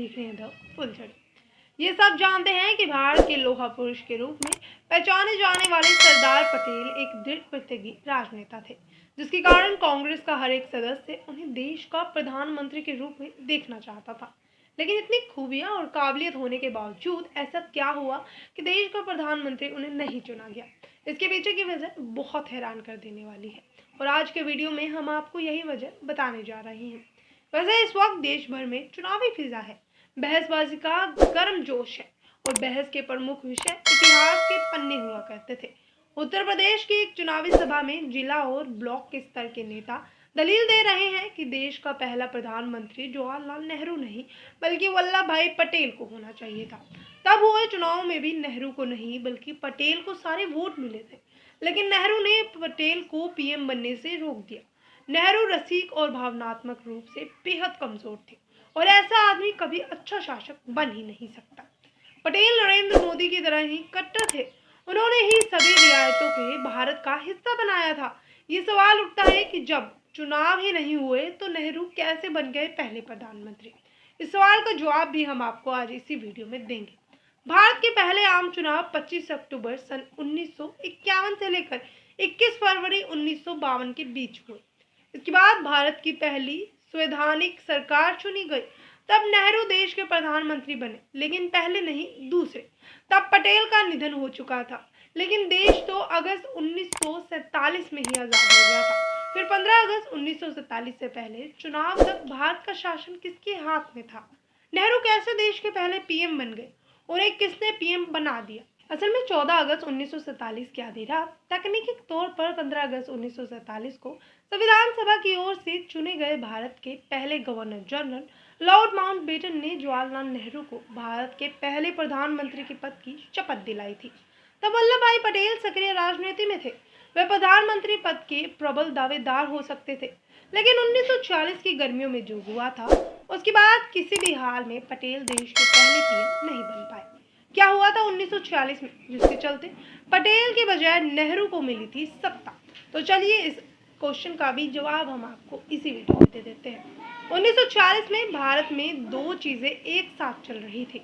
देख रहे हैं द फुलझड़ी। ये सब जानते हैं कि भारत के लोहा पुरुष के रूप में पहचाने जाने वाले सरदार पटेल एक दृढ़ प्रतिज्ञी राजनेता थे, जिसके कारण कांग्रेस का हर एक सदस्य उन्हें देश का प्रधानमंत्री के रूप में देखना चाहता था। लेकिन इतनी खूबियां और काबिलियत होने के बावजूद ऐसा क्या हुआ कि देश का प्रधानमंत्री उन्हें नहीं चुना गया? इसके पीछे की वजह बहुत हैरान कर देने वाली है और आज के वीडियो में हम आपको यही वजह बताने जा रहे हैं। वैसे इस वक्त देश भर में चुनावी फिजा है, बहसबाजी का गर्म जोश है और बहस के प्रमुख विषय इतिहास के पन्ने हुआ करते थे। उत्तर प्रदेश की एक चुनावी सभा में जिला और ब्लॉक के स्तर के नेता दलील दे रहे हैं कि देश का पहला प्रधानमंत्री जवाहरलाल नेहरू नहीं बल्कि वल्लभ भाई पटेल को होना चाहिए था। तब हुए चुनाव में भी नेहरू को नहीं बल्कि पटेल को सारे वोट मिले थे, लेकिन नेहरू ने पटेल को पीएम बनने से रोक दिया। नेहरू रसिक और भावनात्मक रूप से बेहद कमजोर थे और ऐसा आदमी कभी अच्छा शासक बन ही नहीं सकता। पटेल नरेंद्र मोदी की तरह ही कट्टर थे। उन्होंने ही सभी रियायतों के भारत का हिस्सा बनाया था। ये सवाल उठता है कि जब चुनाव ही नहीं हुए तो नेहरू कैसे बन गए पहले प्रधानमंत्री? इस सवाल का जवाब भी हम आपको आज इसी वीडियो में देंगे। भारत के पहले आम चुनाव 25 अक्टूबर सन 1951 से लेकर 21 फरवरी 1952 के बीच हुए। इसके बाद भारत की पहली संवैधानिक सरकार चुनी गई। तब नेहरू देश के प्रधानमंत्री बने, लेकिन पहले नहीं दूसरे। तब पटेल का निधन हो चुका था, लेकिन देश तो अगस्त 1947 में ही आजाद हो गया था। फिर 15 अगस्त 1947 से पहले चुनाव तक भारत का शासन किसके हाथ में था? नेहरू कैसे देश के पहले पीएम बन गए? उन्हें किसने पीएम बना दिया? असल में 14 अगस्त 1947 की आधी रात तकनीकी तौर पर 15 अगस्त 1947 को संविधान सभा की ओर से चुने गए भारत के पहले गवर्नर जनरल लॉर्ड माउंटबेटन ने जवाहरलाल नेहरू को भारत के पहले प्रधानमंत्री के पद की शपथ दिलाई थी। तब वल्लभ भाई पटेल सक्रिय राजनीति में थे। वे प्रधानमंत्री पद के प्रबल दावेदार हो सकते थे, लेकिन 1940 की गर्मियों में जो हुआ था उसके बाद किसी भी हाल में पटेल देश के पहले पीएम नहीं बन पाए। क्या हुआ था 1946 में, जिसके चलते पटेल के बजाय नेहरू को मिली थी सत्ता? तो चलिए इस क्वेश्चन का भी जवाब हम आपको इसी वीडियो में दे देते हैं। 1946 में भारत में दो चीजें एक साथ चल रही थी।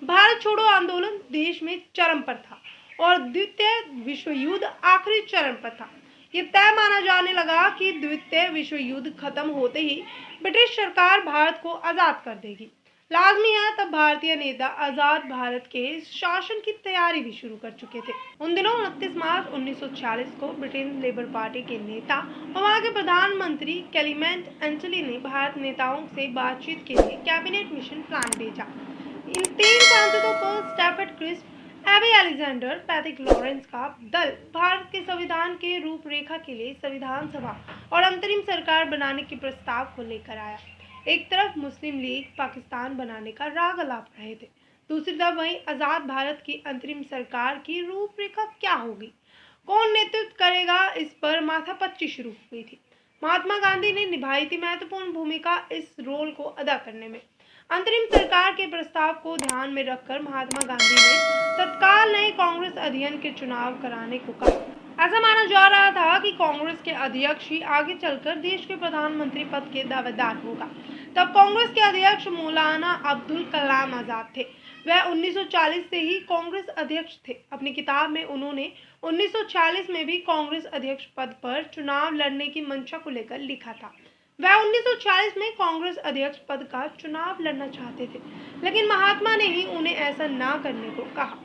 भारत छोड़ो आंदोलन देश में चरम पर था और द्वितीय विश्व युद्ध आखिरी चरण पर था। ये तय माना जाने लगा कि द्वितीय विश्व युद्ध खत्म होते ही ब्रिटिश सरकार भारत को आजाद कर देगी। लाजमी है, तब भारतीय नेता आजाद भारत के शासन की तैयारी भी शुरू कर चुके थे। उन दिनों 29 मार्च 1946 को ब्रिटेन लेबर पार्टी के नेता और वहां के प्रधानमंत्री क्लेमेंट एटली ने भारत नेताओं से बातचीत के लिए कैबिनेट मिशन प्लान भेजा। इन 3 सांसदों को Stafford Cripps, AV Alexander, Patrick Lawrence का दल भारत के संविधान के रूपरेखा के लिए संविधान सभा और अंतरिम सरकार बनाने के प्रस्ताव को लेकर आया। एक तरफ मुस्लिम लीग पाकिस्तान बनाने का राग अलाप रहे थे, दूसरी तरफ वहीं आजाद भारत की अंतरिम सरकार की रूपरेखा क्या होगी, कौन नेतृत्व करेगा, इस पर माथापच्ची शुरू हो गई थी। महात्मा गांधी ने निभाई थी महत्वपूर्ण भूमिका इस रोल को अदा करने में। अंतरिम सरकार के प्रस्ताव को ध्यान में रखकर महात्मा गांधी ने तत्काल नए कांग्रेस अध्ययन के चुनाव कराने को कहा। ऐसा माना जा रहा था कि कांग्रेस के अध्यक्ष ही आगे चलकर देश के प्रधानमंत्री पद के दावेदार होगा। तब कांग्रेस के अध्यक्ष मौलाना अब्दुल कलाम आजाद थे। वह 1940 से ही कांग्रेस अध्यक्ष थे। अपनी किताब में उन्होंने 1940 में भी कांग्रेस अध्यक्ष पद पर चुनाव लड़ने की मंशा को लेकर लिखा था। वह 1940 में कांग्रेस अध्यक्ष पद का चुनाव लड़ना चाहते थे, लेकिन महात्मा ने ही उन्हें ऐसा ना करने को कहा।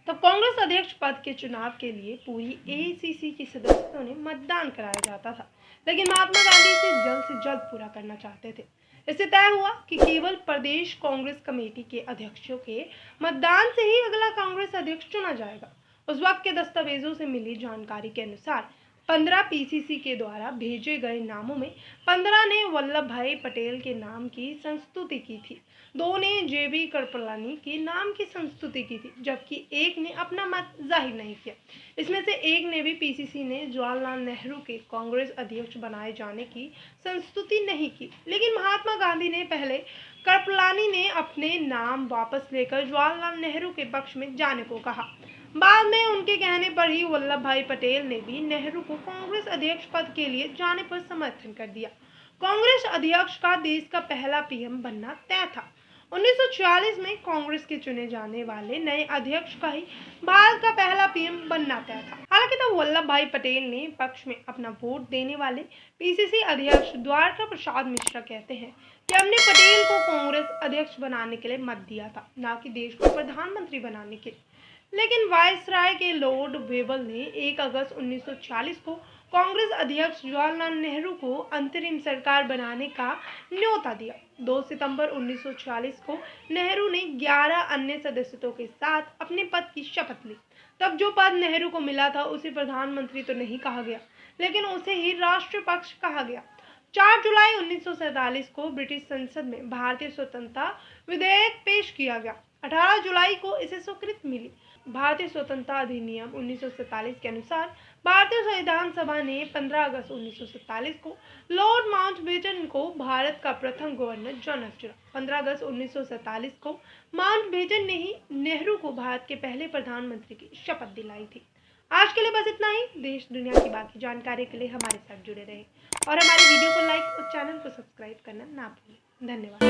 तब कांग्रेस अध्यक्ष पद के चुनाव के लिए पूरी एआईसीसी के सदस्यों ने मतदान कराया जाता था, लेकिन महात्मा गांधी इसे जल्द से जल्द पूरा करना चाहते थे। इससे तय हुआ कि केवल प्रदेश कांग्रेस कमेटी के अध्यक्षों के मतदान से ही अगला कांग्रेस अध्यक्ष चुना जाएगा। उस वक्त के दस्तावेजों से मिली जानकारी के अनुसार 15 पीसीसी के द्वारा भेजे गए नामों में 15 ने वल्लभ भाई पटेल के नाम की संस्तुति की थी, 2 ने जेबी कृपलानी के नाम की संस्तुति की थी, जबकि एक ने अपना मत जाहिर नहीं किया। इसमें से एक ने भी पीसीसी ने जवाहरलाल नेहरू के कांग्रेस अध्यक्ष बनाए जाने की संस्तुति नहीं की। लेकिन महात्मा गांधी ने पहले कृपलानी ने अपने नाम वापस लेकर जवाहरलाल नेहरू के पक्ष में जाने को कहा। बाद में उनके कहने पर ही वल्लभ भाई पटेल ने भी नेहरू को कांग्रेस अध्यक्ष पद के लिए जाने पर समर्थन कर दिया। कांग्रेस अध्यक्ष का देश का पहला पीएम बनना तय था 1946 में कांग्रेस के चुने जाने वाले नए अध्यक्ष का ही भारत का पहला पीएम बनना तय था। हालांकि तब वल्लभ भाई पटेल ने पक्ष में अपना वोट देने वाले पीसीसी अध्यक्ष द्वारका प्रसाद मिश्रा कहते हैं कि हमने पटेल को कांग्रेस अध्यक्ष बनाने के लिए मत दिया था, न कि देश को प्रधानमंत्री बनाने के। लेकिन वायसराय के लॉर्ड वेबल ने 1 अगस्त 1940 को कांग्रेस अध्यक्ष जवाहरलाल नेहरू को अंतरिम सरकार बनाने का न्योता दिया। 2 सितंबर 1940 को नेहरू ने 11 अन्य सदस्यों के साथ अपने पद की शपथ ली। तब जो पद नेहरू को मिला था उसे प्रधानमंत्री तो नहीं कहा गया, लेकिन उसे ही राष्ट्रपक्ष कहा गया। 4 जुलाई 1947 को ब्रिटिश संसद में भारतीय स्वतंत्रता विधेयक पेश किया गया। 18 जुलाई को इसे स्वीकृति मिली। भारतीय स्वतंत्रता अधिनियम 1947 के अनुसार भारतीय संविधान सभा ने 15 अगस्त 1947 को लॉर्ड माउंटबेटन को भारत का प्रथम गवर्नर जनरल चुना। 15 अगस्त 1947 को माउंटबेटन ने ही नेहरू को भारत के पहले प्रधानमंत्री की शपथ दिलाई थी। आज के लिए बस इतना ही। देश दुनिया की बाकी जानकारी के लिए हमारे साथ जुड़े रहें और हमारे वीडियो को लाइक और चैनल को सब्सक्राइब करना ना भूलें। धन्यवाद।